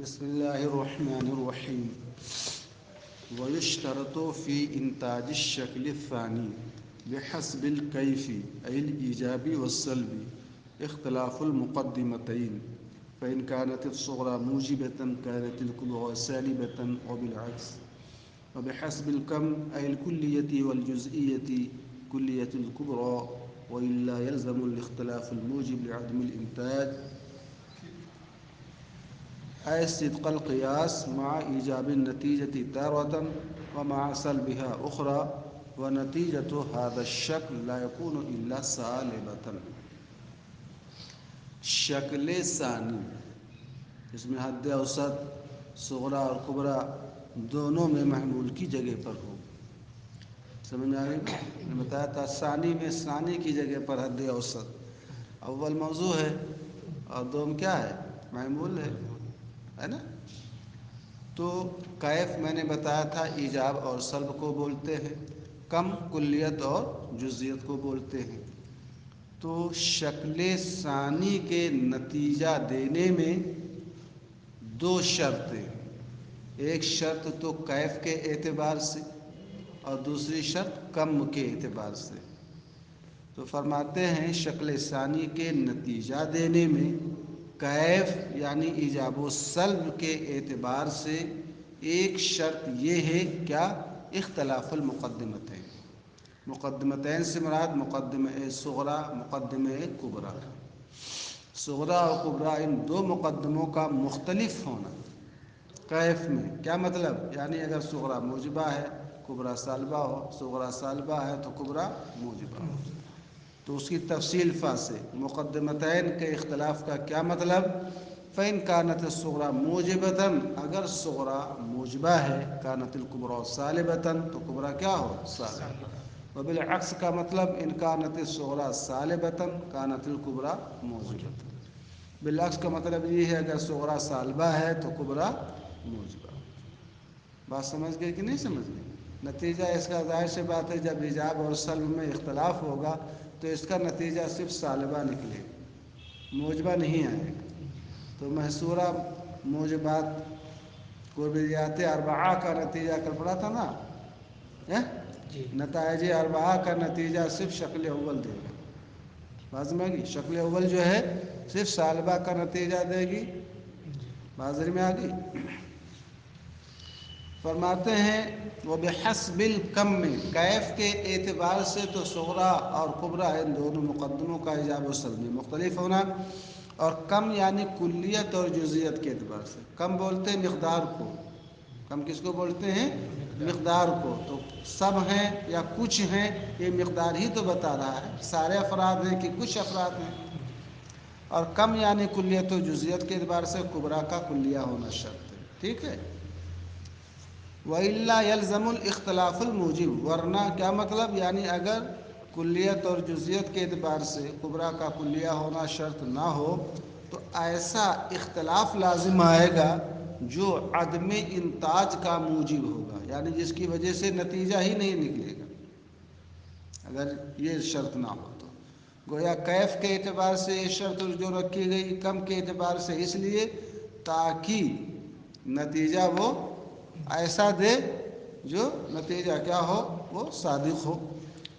بسم الله الرحمن الرحيم. ويشترط في إنتاج الشكل الثاني بحسب الكيف أي الإيجاب والسلب اختلاف المقدمتين، فإن كانت الصغرى موجبة كانت الكبرى سالبة وبالعكس، وبحسب الكم أي الكلية والجزئية كلية الكبرى، وإلا يلزم الاختلاف الموجب لعدم الإنتاج أي صدق القياس مع إيجاب النتيجة تارة ومع سلبها أخرى، ونتيجة هذا الشكل لا يكون إلا سالبة. شکل ثانی اس میں حد اوسط صغرا اور کبرا دونوں میں محمول کی جگہ پر ہو. سمجھ میں آ رہی ہے؟ میں نے بتایا تھا ثانی میں ثانی کی جگہ پر حد اوسط اول موضوع ہے اور دوم کیا ہے؟ محمول ہے نا. تو کیف میں نے بتایا تھا ایجاب اور سلب کو بولتے ہیں، کم کلیت اور جزیت کو بولتے ہیں. تو شکل ثانی کے نتیجہ دینے میں دو شرطیں، ایک شرط تو کیف کے اعتبار سے اور دوسری شرط کم کے اعتبار سے. تو فرماتے ہیں شکل ثانی کے نتیجہ دینے میں کیف یعنی ایجاب و سلب کے اعتبار سے ایک شرط یہ ہے کیا؟ اختلاف المقدمتین. مقدمتین سے مراد مقدمہ صغرا مقدمہ کبرا. صغرا اور کبرا ان دو مقدموں کا مختلف ہونا کیف میں کیا مطلب؟ یعنی اگر صغرا موجبہ ہے کبرا سالبہ ہو، صغرا سالبہ ہے تو کبرا موجبہ ہو. تو اس کی تفصیل سے مقدمتین کے اختلاف کا کیا مطلب؟ فَإِنْ كَانَتِ الصُّغْرَى مُوجِبَةً اگر صغرا موجبہ ہے كَانَتِ الْكُبْرَى سالبةً تو کبرا کیا ہو؟ سالبہ. وبالعکس کا مطلب ان كَانَتِ الصُّغْرَى سالبةً كَانَتِ الْكُبْرَى موجبة. بالعکس کا مطلب یہ ہے اگر صغرا سالبہ ہے تو کبرا موجبہ. بات سمجھ گئے کہ نہیں سمجھ گئے؟ نتیجہ اس کا ظاہر سی بات ہے جب ایجاب اور سلب میں اختلاف ہوگا تو اس کا نتیجہ صرف سالبہ نکلے گا، موجبہ نہیں آئے گا. تو محصورہ موجبات قربیات اربعہ کا نتیجہ کل پڑھا تھا نا، نتائج اربعہ کا نتیجہ صرف شکل اول دے گا. بات میں آ گئی؟ شکل اول جو ہے صرف سالبہ کا نتیجہ دے گی. بازر میں آ گئی. فرماتے ہیں وہ بحسب الکم میں کیف کے اعتبار سے تو صغرا اور کبرا ان دونوں مقدموں کا ایجاب و سلب میں مختلف ہونا، اور کم یعنی کلیت اور جزیت کے اعتبار سے. کم بولتے ہیں مقدار کو، کم کس کو بولتے ہیں؟ مقدار کو. تو سب ہیں یا کچھ ہیں یہ مقدار ہی تو بتا رہا ہے، سارے افراد ہیں کہ کچھ افراد ہیں. اور کم یعنی کلیت و جزیت کے اعتبار سے کبرا کا کلیہ ہونا شرط ہے. ٹھیک ہے. وَإِلَّا يَلْزَمُ الْإِخْتِلَافُ الْمُوجِبُ ورنہ کیا مطلب؟ یعنی اگر کلیت اور جزیت کے اعتبار سے کبرا کا کلیہ ہونا شرط نہ ہو تو ایسا اختلاف لازم آئے گا جو عدم انتاج کا موجب ہوگا، یعنی جس کی وجہ سے نتیجہ ہی نہیں نکلے گا اگر یہ شرط نہ ہو. تو گویا کیف کے اعتبار سے یہ شرط جو رکھی گئی کم کے اعتبار سے اس لیے تاکہ نتیجہ وہ ایسا دے جو نتیجہ کیا ہو؟ وہ صادق ہو.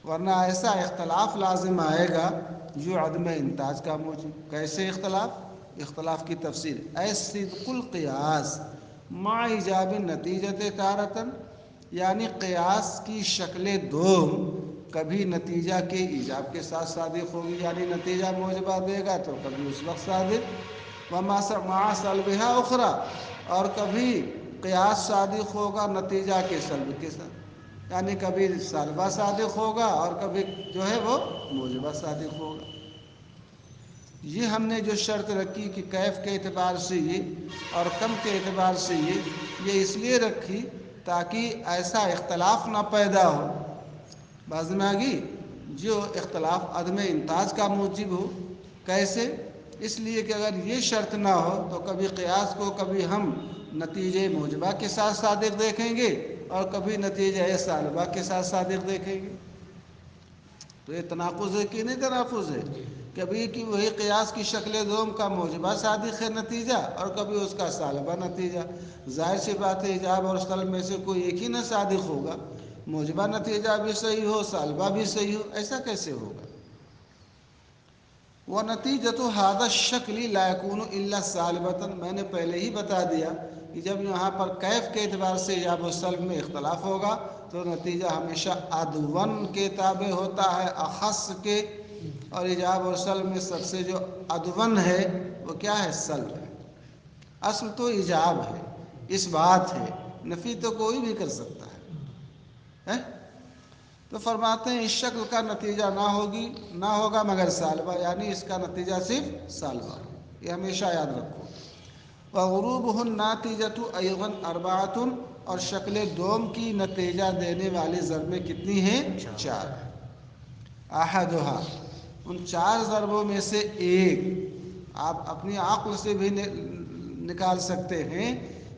ورنہ ایسا اختلاف لازم آئے گا جو عدم انتاج کا موجب. کیسے اختلاف؟ اختلاف کی تفصیل اے صدق القیاس مع ایجاب نتیجت تارتن یعنی قیاس کی شکل دوم کبھی نتیجہ کے ایجاب کے ساتھ صادق ہوگی یعنی نتیجہ موجبہ دے گا تو کبھی اس وقت صادق، ومع سلبها اخرى اور کبھی قیاس صادق ہوگا نتیجہ کے سلب کے ساتھ، یعنی کبھی سالبہ صادق ہوگا اور کبھی جو ہے وہ موجبہ صادق ہوگا. یہ ہم نے جو شرط رکھی کہ کیف کے اعتبار سے یہ اور کم کے اعتبار سے یہ اس لیے رکھی تاکہ ایسا اختلاف نہ پیدا ہو. بازی میں آگی جو اختلاف عدم انتاج کا موجب ہو. کیسے؟ اس لیے کہ اگر یہ شرط نہ ہو تو کبھی قیاس کو کبھی ہم نتیجے موجبہ کے ساتھ صادق دیکھیں گے اور کبھی نتیجہ سالبہ کے ساتھ صادق دیکھیں گے. تو یہ تناقض ہے کہ نہیں تناقض ہے؟ کبھی کہ وہی قیاس کی شکل دوم کا موجبہ صادق ہے نتیجہ اور کبھی اس کا سالبہ نتیجہ. ظاہر سی بات ہے ایجاب اور سلب میں سے کوئی ایک ہی نہ صادق ہوگا. موجبہ نتیجہ بھی صحیح ہو سالبہ بھی صحیح ہو، ایسا کیسے ہوگا؟ وَنَتِيجَةُ هَذَا الشَّكْلِ لَا يَكُونُ إِلَّا صَالِبَةً. میں نے پہلے ہی بتا دیا کہ جب یہاں پر کیف کے اعتبار سے ایجاب و سلب میں اختلاف ہوگا تو نتیجہ ہمیشہ ادون کے تابع ہوتا ہے اخص کے، اور ایجاب اور سلب میں سب سے جو ادون ہے وہ کیا ہے؟ سلب ہے. اصل تو ایجاب ہے، اس بات ہے، نفی تو کوئی بھی کر سکتا ہے. تو فرماتے ہیں اس شکل کا نتیجہ نہ ہوگا مگر سالبہ، یعنی اس کا نتیجہ صرف سالبہ. یہ ہمیشہ یاد رکھو. وغروبہ الناتجۃ ایضا اربعۃ. اور شکل دوم کی نتیجہ دینے والی ضربیں کتنی ہیں؟ 4. احدھا، ان 4 ضربوں میں سے ایک آپ اپنی عقل سے بھی نکال سکتے ہیں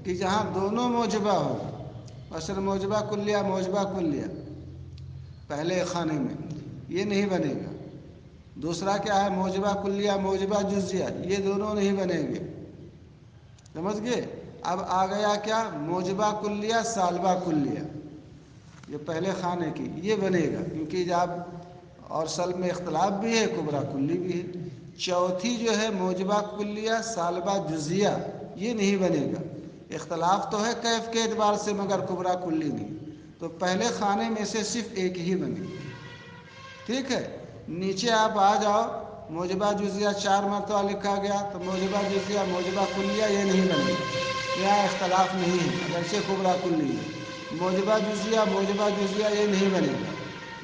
کہ جہاں دونوں موجبہ ہو، مثلا موجبہ کلیہ موجبہ کلیہ پہلے خانے میں، یہ نہیں بنے گا. دوسرا کیا ہے؟ موجبہ کلیہ موجبہ جزیہ، یہ دونوں نہیں بنیں گے. سمجھ گئے؟ اب آ گیا کیا؟ موجبہ کلیہ سالبہ کلیہ، یہ پہلے خانے کی، یہ بنے گا کیونکہ جب اور سلب میں اختلاف بھی ہے، کبرا کلی بھی ہے. چوتھی جو ہے موجبہ کلیہ سالبہ جزیہ، یہ نہیں بنے گا. اختلاف تو ہے کیف کے اعتبار سے مگر کبرا کلی نہیں. تو پہلے خانے میں سے صرف ایک ہی بنے. ٹھیک ہے؟ نیچے آپ آ جاؤ، موجبہ جزیہ 4 مرتبہ لکھا گیا تو موجبہ جزیہ موجبہ کلیہ یہ نہیں بنے گا. یہاں اختلاف نہیں ہے اگرچہ کبرا کلی ہے. موجبہ جزیہ یہ نہیں بنے گا،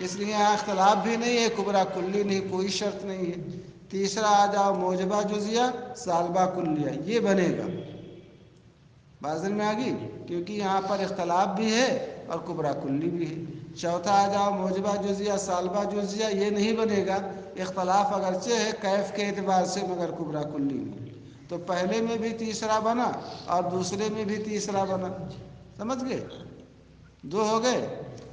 اس لیے یہاں اختلاف بھی نہیں ہے، کبرا کلی نہیں، کوئی شرط نہیں ہے. تیسرا آ جاؤ موجبہ جزیہ سالبہ کلیہ، یہ بنے گا. بازن میں آ گئی، کیونکہ یہاں پر اختلاف بھی ہے اور کبرا کلی بھی ہے. چوتھا آ جاؤ موجبہ جزیہ سالبہ جزیہ، یہ نہیں بنے گا. اختلاف اگرچہ ہے کیف کے اعتبار سے مگر کبرا کلی نہیں. تو پہلے میں بھی تیسرا بنا اور دوسرے میں بھی تیسرا بنا. سمجھ گئے؟ 2 ہو گئے.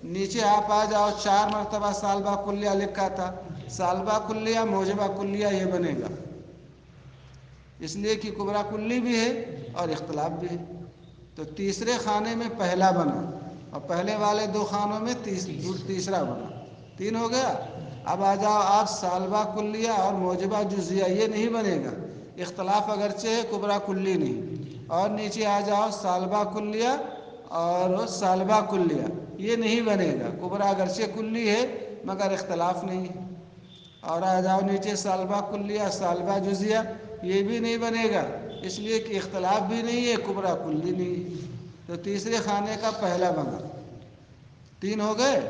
نیچے آپ آ جاؤ، 4 مرتبہ سالبہ کلیہ لکھا تھا، سالبہ کلیہ موجبہ کلیہ یہ بنے گا، اس لیے کہ کبرا کلی بھی ہے اور اختلاف بھی ہے. تو تیسرے خانے میں پہلا بنا اور پہلے والے 2 خانوں میں تیسرا بنا. 3 ہو گیا. اب آ جاؤ آپ سالبہ کلیہ اور موجبہ جزیہ، یہ نہیں بنے گا. اختلاف اگرچہ ہے کبرا کلی نہیں. اور نیچے آ جاؤ سالبہ کلیہ اور سالبہ کلیہ، یہ نہیں بنے گا. کبرا اگرچہ کلی ہے مگر اختلاف نہیں ہے. اور آ جاؤ نیچے سالبہ کلیہ سالبہ جزیہ، یہ بھی نہیں بنے گا، اس لیے کہ اختلاف بھی نہیں ہے کبرا کلی نہیں ہے. تو تیسرے خانے کا پہلا بنا. 3 ہو گئے.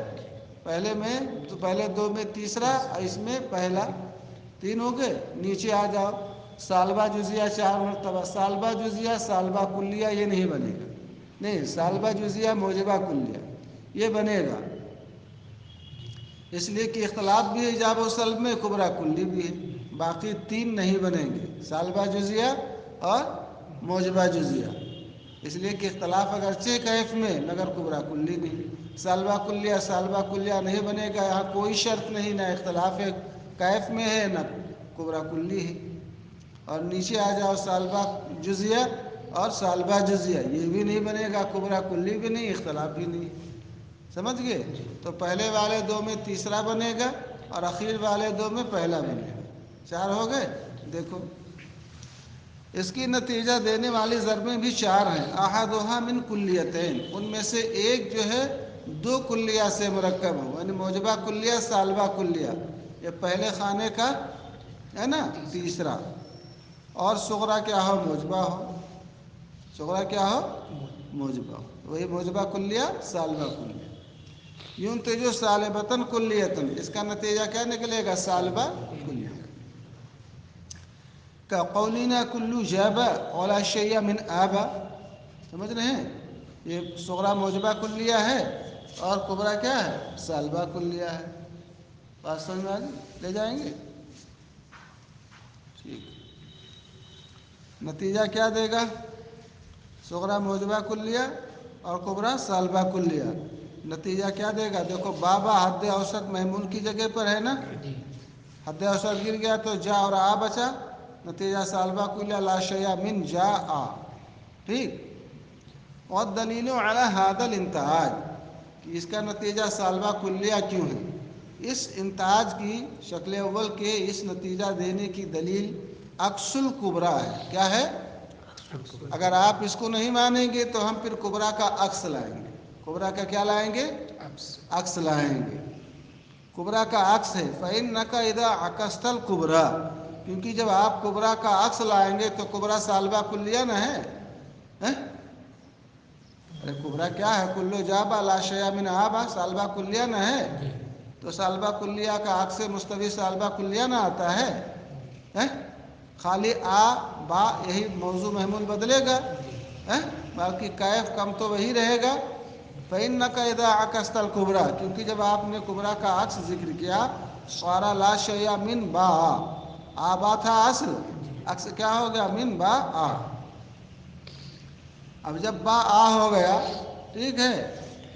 پہلے 2 میں تیسرا اور اس میں پہلا. 3 ہو گئے. نیچے آ جاؤ سالبہ جزیہ 4 مرتبہ، سالبہ جزیہ سالبہ کلیہ یہ نہیں بنے گا. نہیں، سالبہ جزیہ موجبہ کلیہ یہ بنے گا، اس لیے کہ اختلاف بھی ہے ایجاب و سلب میں، کبرا کلی بھی ہے. باقی 3 نہیں بنیں گے، سالبہ جزیہ اور موجبہ جزیہ، اس لیے کہ اختلاف اگرچہ کیف میں مگر کبرا کلی نہیں. سالبہ کلیہ نہیں بنے گا، یہاں کوئی شرط نہیں، نہ اختلاف ہے کیف میں ہے نہ کبرا کلی ہے. اور نیچے آ جاؤ سالبہ جزیہ اور سالبہ جزیہ، یہ بھی نہیں بنے گا، کبرا کلی بھی نہیں، اختلاف بھی نہیں. سمجھ گئے؟ تو پہلے والے 2 میں تیسرا بنے گا اور اخیر والے 2 میں پہلا بنے گا. 4 ہو گئے. دیکھو اس کی نتیجہ دینے والی ضربیں بھی 4 ہیں. احدھا من کلیتین، ان میں سے ایک جو ہے 2 کلیہ سے مرکب ہو، یعنی موجبہ کلیہ سالبہ کلیہ، یہ پہلے خانے کا ہے نا تیسرا. اور صغرا کیا ہو؟ موجبہ ہو. صغرا کیا ہو؟ موجبہ ہو. وہی موجبہ کلیہ سالبہ کلیہ. ينتج سالبۃ کلیۃ، اس کا نتیجہ کیا نکلے گا؟ سالبہ کلیہ. کا قولنا کلو جابا ولا شیء من آبا. سمجھ رہے ہیں؟ یہ صغرا موجبہ کلیہ ہے اور کبرا کیا ہے؟ سالبہ کلیہ ہے. بات سمجھ میں آ گئی؟ لے جائیں گے؟ ٹھیک. نتیجہ کیا دے گا؟ صغرا موجبہ کلیہ اور کبرا سالبہ کلیہ. نتیجہ کیا دے گا؟ دیکھو بابا حد اوسط محمول کی جگہ پر ہے نا، حد اوسط گر گیا تو جا اور آ بچا، نتیجہ سالبہ کلیہ لا شیء من جا آ. ٹھیک. اور دلیل علی هذا الانتہاج کہ اس کا نتیجہ سالبہ کلیہ کیوں ہے. اس انتہاج کی شکل اول کے اس نتیجہ دینے کی دلیل عکس الکبریٰ ہے. کیا ہے؟ اگر آپ اس کو نہیں مانیں گے تو ہم پھر کبریٰ کا عکس لائیں گے. کبریٰ کا کیا لائیں گے؟ عکس لائیں گے. کبریٰ کا عکس ہے فإنک اذا عکست الکبریٰ، کیونکہ جب آپ کبریٰ کا عکس لائیں گے تو کبریٰ سالبہ کلیہ نہ ہے. ارے کبریٰ کیا ہے؟ کلو جابا لا شیء من آبا، سالبہ کلیہ نہ ہے. تو سالبہ کلیہ کا عکس مستوی سالبہ کلیہ نہ آتا ہے. خالی آ با یہی موضوع محمول بدلے گا، باقی کیف کم تو وہی رہے گا. فإنک اذا عکست الکبریٰ، کیونکہ جب آپ نے کبریٰ کا عکس ذکر کیا صار لا شیء من با، آبا تھا اصل، عکس کیا ہو گیا؟ من با آ. اب جب با آ ہو گیا، ٹھیک ہے،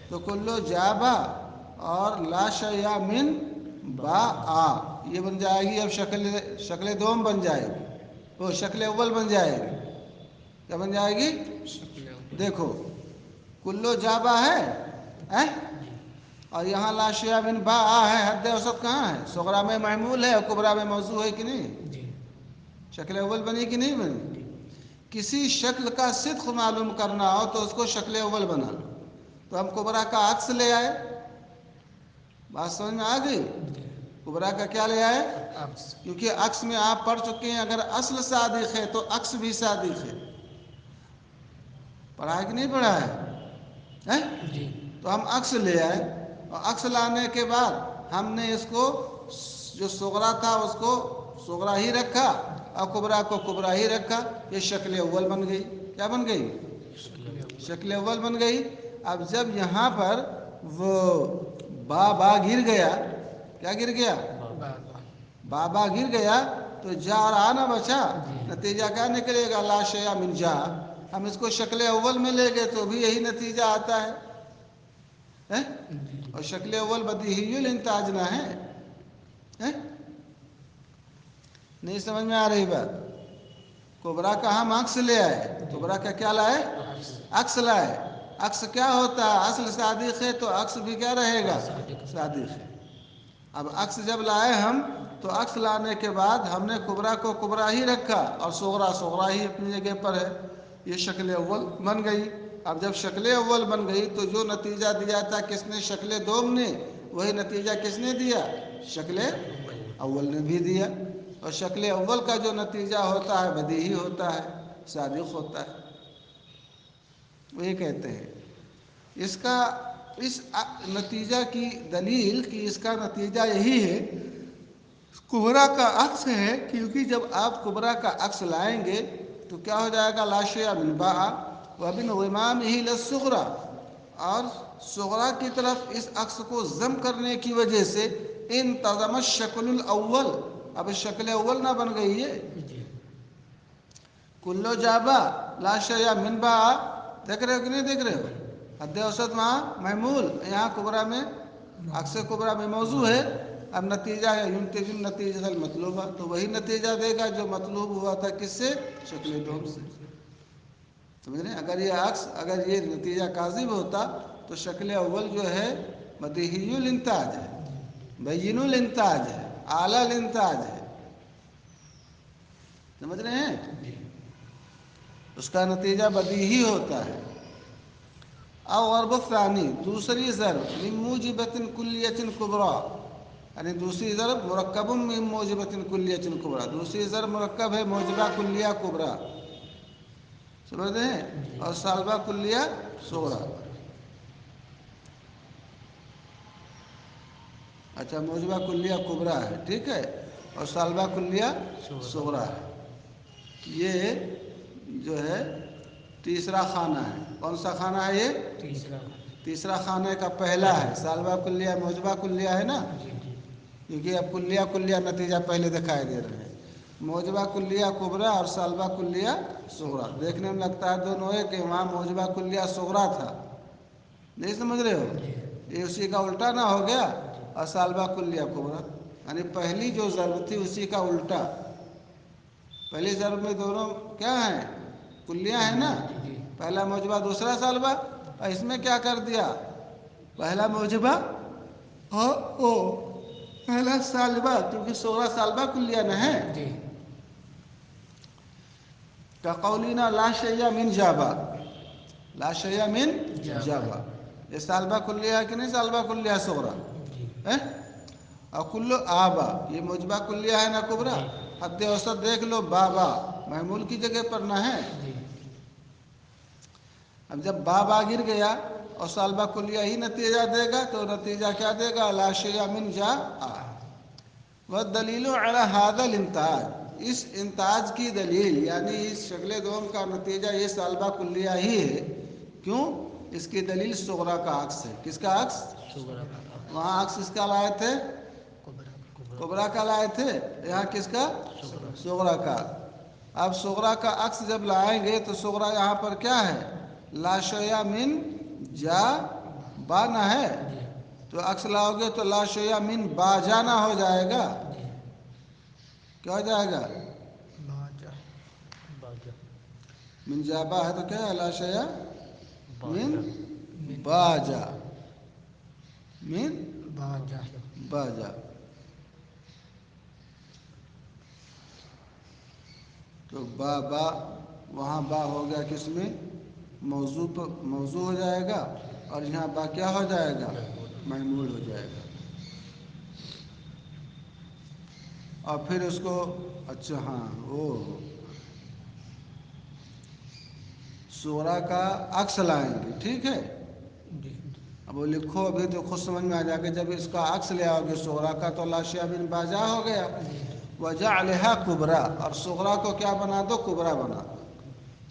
تو کلو جابا اور لا شیء من با آ یہ بن جائے گی. اب شکل دوم بن جائے گی، وہ شکل اول بن جائے گی. کیا بن جائے گی؟ دیکھو کلو جابا ہے اور یہاں لا شیء من با آ ہے. حد اوسط کہاں ہے؟ صغریٰ میں محمول ہے اور کبریٰ میں موضوع ہے کہ نہیں؟ شکل اول بنی کہ نہیں بنی؟ کسی شکل کا صدق معلوم کرنا ہو تو اس کو شکل اول بنا لو. تو ہم کبریٰ کا عکس لے آئے. بات سمجھ میں آ گئی؟ کبریٰ کا کیا لے آئے؟ کیونکہ عکس میں آپ پڑھ چکے ہیں اگر اصل صادق ہے تو عکس بھی صادق ہے. پڑھا ہے کہ نہیں پڑھا ہے؟ تو ہم عکس لے آئے اور عکس لانے کے بعد ہم نے اس کو جو صغریٰ تھا اس کو صغریٰ ہی رکھا اور کبریٰ کو کبریٰ ہی رکھا. یہ شکل اول بن گئی. کیا بن گئی؟ شکل اول بن گئی. اب جب یہاں پر وہ با گر گیا، کیا گر گیا؟ با گر گیا تو جا اور آنا بچا. نتیجہ کیا نکلے گا؟ لا شیء من جا. ہم اس کو شکل اول میں لے گئے تو بھی یہی نتیجہ آتا ہے. اور شکل اول بدیہی الانتاج نہ ہے. نہیں سمجھ میں آ رہی بات؟ کبریٰ کا ہم عکس لے آئے. کبریٰ کا کیا لائے؟ عکس لائے. عکس کیا ہوتا ہے؟ اصل صادق ہے تو عکس بھی کیا رہے گا؟ صادق ہے. اب عکس جب لائے ہم تو عکس لانے کے بعد ہم نے کبریٰ کو کبریٰ ہی رکھا اور صغریٰ ہی اپنی جگہ پر ہے. یہ شکل اول بن گئی. اب جب شکل اول بن گئی تو جو نتیجہ دیا تھا کس نے؟ شکل دوم نے. وہی نتیجہ کس نے دیا؟ شکل اول نے بھی دیا. اور شکل اول کا جو نتیجہ ہوتا ہے بدیہی ہوتا ہے، صادق ہوتا ہے. وہ یہ کہتے ہیں اس نتیجہ کی دلیل کہ اس کا نتیجہ یہی ہے، کبریٰ کا عکس ہے. کیونکہ جب آپ کبریٰ کا عکس لائیں گے تو کیا ہو جائے گا؟ لا شیء من با وبانضمامہ للصغریٰ، اور صغریٰ کی طرف اس عکس کو ضم کرنے کی وجہ سے انتظم الشکل الاول. اب شکل اول نہ بن گئی ہے. کلو جابا لا شیء من با، دیکھ رہے ہو کہ نہیں دیکھ رہے ہو؟ حد اوسط وہاں محمول، یہاں کبریٰ میں عکس کبریٰ میں موضوع ہے. اب نتیجہ ہے ینتج النتیجۃ المطلوبہ، تو وہی نتیجہ دے گا جو مطلوب ہوا تھا. کس سے؟ شکل دوم سے. سمجھ رہے ہیں؟ اگر یہ نتیجہ کاذب ہوتا تو شکل اول جو ہے بدیہی الانتاج ہے، بین الانتاج ہے، اعلی الانتاج ہے. سمجھ رہے ہیں؟ اس کا نتیجہ بدیہی ہوتا ہے. او ضرب الثانی، دوسری ضرب من موجبۃ کلیۃ کبریٰ، یعنی دوسری ضرب مرکب من موجبۃ کلیۃ کبریٰ. دوسری ضرب مرکب ہے موجبہ کلیہ کبریٰ. سمجھ رہے ہیں؟ اور سالبہ کلیہ صغریٰ. اچھا موجبہ کلیہ کبریٰ ہے، ٹھیک ہے، اور سالبہ کلیہ صغریٰ ہے. یہ جو ہے تیسرا خانہ ہے. کون سا خانہ ہے یہ؟ تیسرا خانہ کا پہلا ہے. سالبہ کلیہ موجبہ کلیہ ہے نا، کیونکہ اب کلیہ نتیجہ پہلے دکھائی دے رہے ہیں. موجبہ کلیہ کبریٰ اور سالبہ کلیہ صغریٰ. دیکھنے میں لگتا ہے دونوں ہے کہ وہاں موجبہ کلیہ صغریٰ تھا. نہیں سمجھ رہے ہو؟ یہ اسی کا الٹا نہ ہو گیا، اور سالبہ کلیہ کبریٰ. یعنی پہلی جو ضرب تھی اسی کا الٹا. پہلی ضرب میں دونوں کیا ہیں؟ کلیاں ہیں نا. پہلا موجبہ دوسرا سالبہ. اور اس میں کیا کر دیا؟ پہلا موجبہ اور پہلا سالبہ، کیونکہ 16 سالبہ کلیہ نہ ہے. کقولینا لا شیء من جابا، لا شیء من جابا. یہ سالبہ کلیہ ہے کہ نہیں؟ سالبہ کلیہ صغرا ہے. اور کلو آبا یہ موجبہ کلیہ ہے نا کبرا. حد اوسط دیکھ لو، بابا محمول کی جگہ پر نہ ہے. اب جب بابا گر گیا اور سالبہ کلیہ ہی نتیجہ دے گا تو نتیجہ کیا دے گا؟ لا شیء من جاء. والدلیل علی ھذا الانتاج، اس انتاج کی دلیل یعنی اس شکل دوم کا نتیجہ یہ سالبہ کلیہ ہی ہے. کیوں؟ اس کی دلیل صغرا کا عکس ہے. کس کا عکس؟ وہاں عکس اس کا لائے تھے کبرا کا لائے تھے، یہاں کس کا؟ صغرا کا. اب صغرا کا عکس جب لائیں گے تو صغرا یہاں پر کیا ہے؟ لا شیء من جاء با نہ ہے. تو عکس لاؤ گے تو لا شیء من با جانا ہو جائے گا. کیا ہو جائے گا؟ من جابا ہے تو کیا ہے؟ لا شیء من باجا، من باجا. تو با وہاں با ہو گیا کس میں؟ موضوع ہو جائے گا. اور یہاں با کیا ہو جائے گا؟ محمول ہو جائے گا. اور پھر اس کو اچھا ہاں وہ صغرا کا عکس لائیں گے. ٹھیک ہے. اب وہ لکھو ابھی تو خود سمجھ میں آ جائے گا. جب اس کا عکس لے آؤ گے صغرا کا تو لا شیء من باجا ہو گیا. وجعلھا کبرا، اور صغرا کو کیا بنا دو؟ کبرا بنا دو.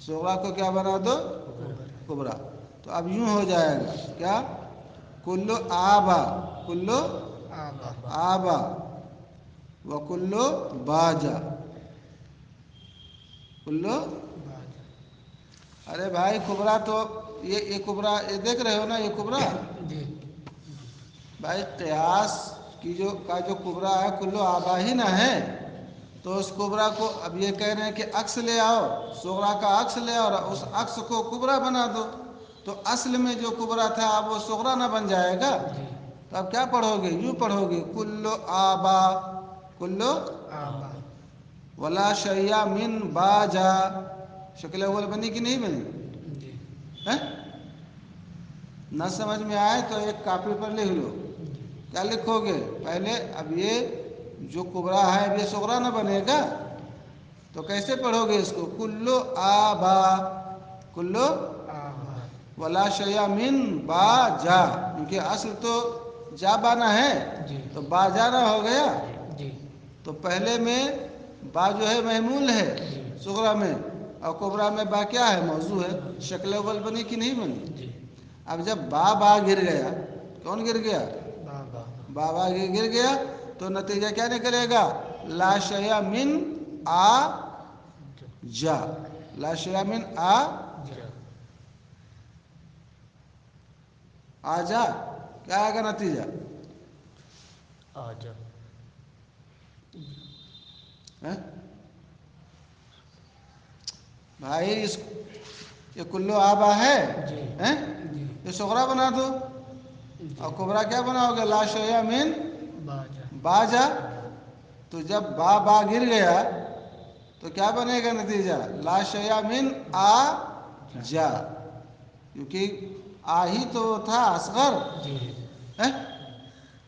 صغرا کو کیا بنا دو؟ کبرا. تو اب یوں ہو جائے گا کیا؟ کلو آبا، کلو آبا وکلو باجا، کلو. ارے بھائی کبرا تو یہ کبرا یہ دیکھ رہے ہو نا؟ یہ کبرا بھائی قیاس کی جو کبرا ہے کلو آبا ہی نہ ہے. تو اس کبرا کو اب یہ کہہ رہے ہیں کہ عکس لے آؤ، صغرا کا عکس لے آؤ اور اس عکس کو کبرا بنا دو. تو اصل میں جو کبرا تھا اب وہ صغرا نہ بن جائے گا. تو اب کیا پڑھو گے؟ یوں پڑھو گے کلو آبا، کلو ولا شیء من باجا. شکل اول بنی کہ نہیں بنی؟ نہ سمجھ میں آئے تو ایک کاپی پر لکھ لو. کیا لکھو گے؟ پہلے اب یہ جو کبرا ہے اب یہ صغرا نہ بنے گا. تو کیسے پڑھو گے اس کو؟ کلو آبا، کلو ولا شیء من باجا. کیونکہ اصل تو جا بانا ہے تو با جانا ہو گیا. تو پہلے میں با جو ہے محمول ہے صغرا میں، اور کبرا میں با کیا ہے؟ موضوع ہے. شکل اول بنی کہ نہیں بنی؟ اب جب با گر گیا، کون گر گیا؟ بابا گر گیا تو نتیجہ کیا نکلے گا؟ لا شیء من آ جا، لا شیء من آ جا. کیا آئے گا نتیجہ؟ آجا. بھائی یہ کلو آبا ہے یہ صغرا بنا دو. اور کبرا کیا بناؤ گے؟ لا شیء من باجا. تو جب با گر گیا تو کیا بنے گا نتیجہ؟ لا شیء من آ جا. کیونکہ آ ہی تو تھا اصغر،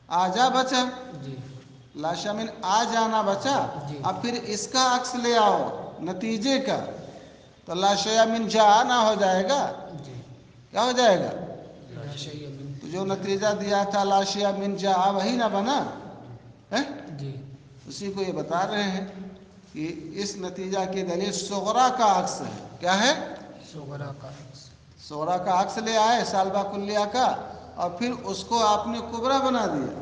آجا بچا. لا شیء من آ جانا بچا. اب پھر اس کا عکس لے آؤ نتیجے کا تو لا شیء من جاء نہ ہو جائے گا. کیا ہو جائے گا؟ تو جو نتیجہ دیا تھا لا شیء من جاء وہی نہ بنا. اسی کو یہ بتا رہے ہیں کہ اس نتیجہ کی دلیل صغرا کا عکس ہے. کیا ہے؟ صغرا کا عکس لے آئے سالبہ کلیہ کا، اور پھر اس کو آپ نے کبرا بنا دیا.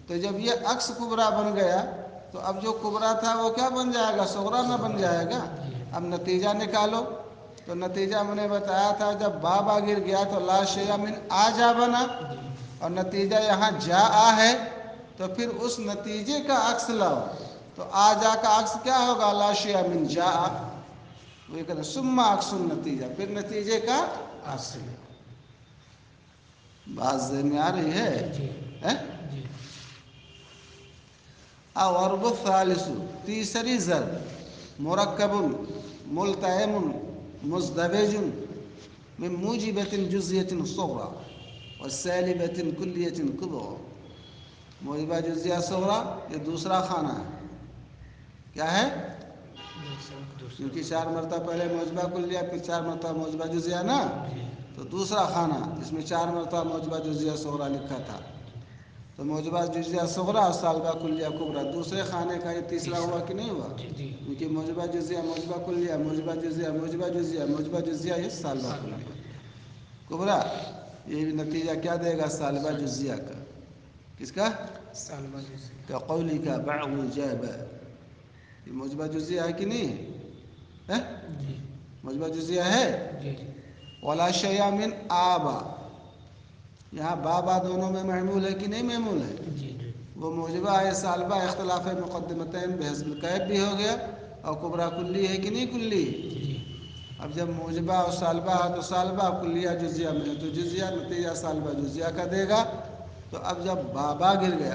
تو جب یہ عکس کبرا بن گیا تو اب جو کبرا تھا وہ کیا بن جائے گا؟ صغرا نہ بن جائے گا. اب نتیجہ نکالو. تو نتیجہ میں نے بتایا تھا جب با گر گیا تو لا شیء من آ جا بنا، اور نتیجہ یہاں جا ہے تو پھر اس نتیجے کا عکس لاؤ. تو آ جا کا عکس کیا ہوگا؟ لا شیء من جاء. وہ کہتے ہیں ثم عکس النتیجہ، پھر نتیجے کا عکس لاؤ. بات ذہن میں آ رہی ہے؟ جی جی الضرب الثالث، تیسری ضرب، مرکب ملتئم مزدوج من موجبة جزیة صغرى والسالبة کلیة کبریٰ. موجبہ جزیہ صغرا یہ دوسرا خانہ ہے. کیا ہے؟ دوسرا کیونکہ 4 مرتبہ پہلے موجبہ کلیہ پھر 4 مرتبہ موجبہ جزیہ نا. جی تو دوسرا خانہ جس میں 4 مرتبہ موجبہ جزیہ صغرا لکھا تھا. تو موجبہ جزیہ صغرا اور سالبہ کلیہ کبریٰ دوسرے خانے کا یہ تیسرا ہوا کہ نہیں ہوا؟ جی جی کیونکہ موجبہ جزیہ موجبہ کلیہ موجبہ جزیہ موجبہ جزیہ موجبہ جزیہ یہ سالبہ کلیہ کبریٰ. یہ نتیجہ کیا دے گا؟ سالبہ جزیہ کا. کس کا؟ سالبہ جزیہ. کا قولی کا بعض جاب. یہ موجبہ جزیہ ہے کہ نہیں ہے؟ جی موجبہ جزیہ ہے. جی ولا شیء من آبا، یہاں بابا دونوں میں محمول ہے کہ نہیں محمول ہے؟ جی جی وہ موجبہ ہے سالبہ اختلاف مقدمتین بحسب الکیف بھی ہو گیا اور کبریٰ کلی ہے کہ نہیں کلی. جی اب جب موجبہ اور سالبہ ہے تو سالبہ، کلیہ جزیہ میں ہے تو جزیہ، نتیجہ سالبہ جزیہ کا دے گا. تو اب جب بابا گر گیا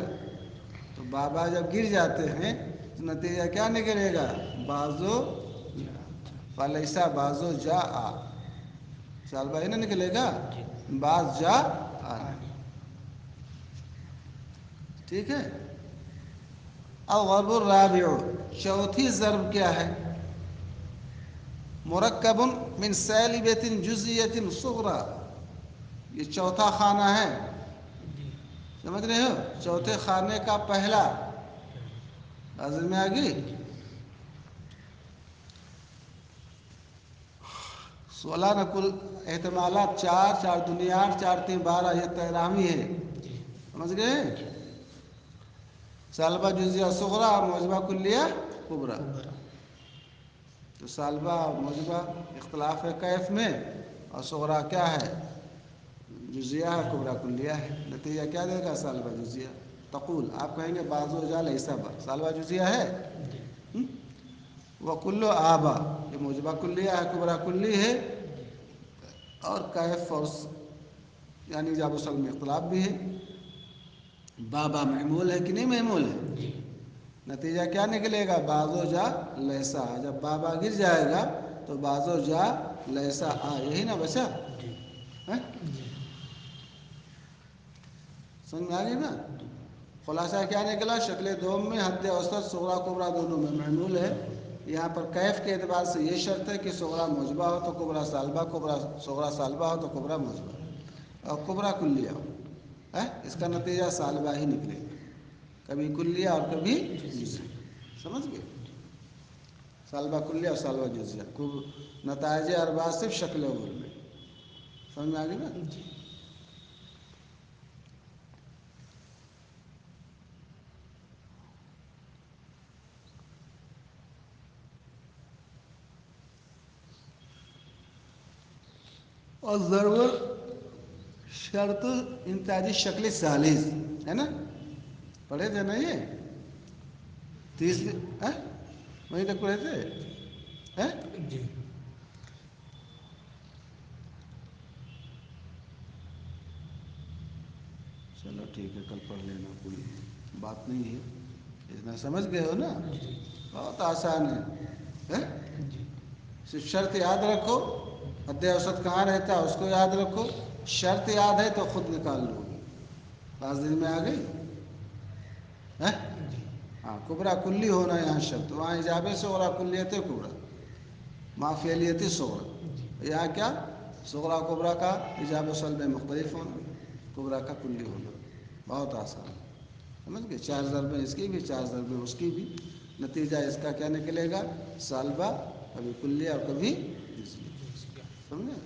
تو بابا جب گر جاتے ہیں تو نتیجہ کیا نکلے گا؟ بازو فلیسا بازو جاء. سالبہ ہی نہ نکلے گا، جی باز جا آ. ٹھیک ہے. الضرب الرابع، چوتھی ضرب کیا ہے؟ مرکب من سالبۃ جزیۃ صغریٰ. یہ چوتھا خانہ ہے. جی سمجھ رہے ہو؟ چوتھے خانے کا پہلا. نظر میں آ گئی؟ 16 نقل احتمالات، 4 4 دنیا 8 4 3 12 یہ تیرہویں ہے. جی سمجھ گئے؟ سالبہ جزیہ صغریٰ اور موجبہ کلیہ کبریٰ. کبریٰ. تو سالبہ موجبہ اختلاف کیف میں اور صغریٰ کیا ہے؟ جزیہ ہے، کبریٰ کلیہ ہے. نتیجہ کیا دے گا؟ سالبہ جزیہ. تقول آپ کہیں گے بازو جا لیسا با، سالبہ جزیہ ہے. جی وکل آبا، یہ موجبہ کلیہ ہے، کبریٰ کلی ہے. اور کیف اور یعنی جاب وصل میں اختلاف بھی ہے. بابا محمول ہے کہ نہیں محمول ہے؟ جی نتیجہ کیا نکلے گا؟ بازو جا لیسا. جب بابا گر جائے گا تو بازو جا لیسا آ. یہی نا بچا؟ جی جی سمجھ میں آ گئی نا؟ خلاصہ کیا نکلا؟ شکل دوم میں حد اوسط صغریٰ کبریٰ دونوں میں محمول ہے. یہاں پر کیف کے اعتبار سے یہ شرط ہے کہ صغریٰ موجبہ ہو تو کبریٰ سالبہ، صغریٰ سالبہ ہو تو کبریٰ موجبہ اور کبریٰ کلیہ ہو. اس کا نتیجہ سالبہ ہی نکلے گا، کبھی کلیہ اور کبھی جزیہ. سمجھ گئے؟ سالبہ کلیہ اور سالبہ جزیہ کو نتائج اربعہ صرف شکل اول میں. سمجھ میں آ گئی نا؟ جی اور ضرور شرط انتاجی شکل ثالث ہے نا؟ پڑھے تھے نا یہ تیسری؟ وہیں تک پڑھے تھے. جی چلو ٹھیک ہے، کل پڑھ لینا، کوئی بات نہیں ہے. اتنا سمجھ گئے ہو نا؟ جی بہت آسان ہے. جی صرف شرط یاد رکھو. حد اوسط کہاں رہتا ہے اس کو یاد رکھو. شرط یاد ہے تو خود نکال لو گے. بات دن میں آ گئی؟ جی ہاں، کبریٰ کلی ہونا یہاں شرط. وہاں ایجابے صغریٰ کلیت کبریٰ، وہاں فعلیت صغریٰ. جی یہاں کیا؟ صغریٰ کبریٰ کا ایجاب و سلب مختلف ہونا، کبریٰ کا کلی ہونا. بہت آسان. سمجھ گئے؟ 4 ضربیں اس کی بھی 4 ضربیں اس کی بھی. نتیجہ اس کا کیا نکلے گا؟ سالبہ، کبھی کلیہ اور کبھی جزیہ. جزیہ. سمجھے؟